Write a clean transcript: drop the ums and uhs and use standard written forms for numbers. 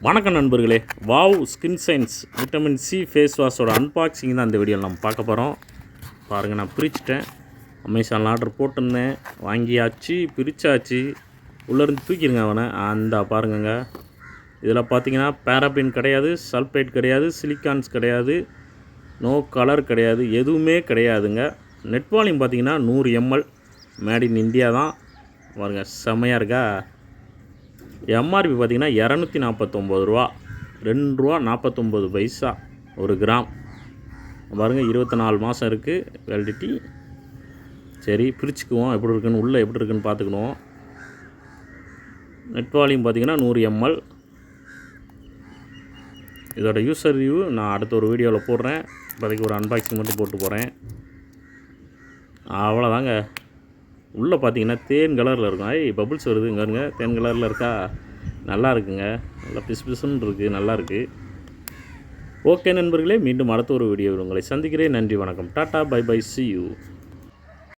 வணக்கம் நண்பர்களே, wow skin science vitamin C face வாஷோட அன்பாக்சிங் தான் இந்த வீடியோவில் நம்ம பார்க்க போகிறோம். பாருங்கள், நான் பிரிச்சுட்டேன். அமேசானில் ஆர்டர் போட்டிருந்தேன், வாங்கியாச்சு, பிரித்தாச்சு. உள்ளேருந்து தூக்கிடுங்க அவனை. அந்த பாருங்கங்க, இதில் பார்த்தீங்கன்னா பேராபின் கிடையாது, சல்ஃபேட் கிடையாது, சிலிக்கான்ஸ் கிடையாது, நோ கலர் கிடையாது, எதுவுமே கிடையாதுங்க. நெட் வால்யூம் பார்த்தீங்கன்னா 100 ml, மேட் இன் இந்தியா தான். பாருங்கள், செம்மையாக இருக்கா. எம்ஆர்பி பார்த்திங்கன்னா 249 ரூபா, ₹2.49 ஒரு கிராம். பாருங்கள், 24 மாதம் இருக்குது வேலிடிட்டி. சரி, பிரிச்சுக்குவோம். எப்படி இருக்குன்னு, உள்ளே எப்படி இருக்குன்னு பார்த்துக்கணும். நெட் வால்யூம் பார்த்திங்கன்னா 100 ml. இதோட யூசர் ரிவ்யூ நான் அடுத்த ஒரு வீடியோவில் போடுறேன். இப்போதைக்கு ஒரு அன்பாக்சிங் மட்டும் போட்டு போகிறேன். அவ்வளோதாங்க. உள்ளே பார்த்தீங்கன்னா தேன் கலரில் இருக்கும். பபுள்ஸ் வருது இங்கே இருங்க. தேன் கலரில் இருக்கா, நல்லா இருக்குங்க. நல்லா பிசு பிசுன்னு இருக்குது, நல்லா இருக்குது. ஓகே நண்பர்களே, மீண்டும் அடுத்த ஒரு வீடியோவில் உங்களை சந்திக்கிறேன். நன்றி, வணக்கம், tata, bye bye, see you.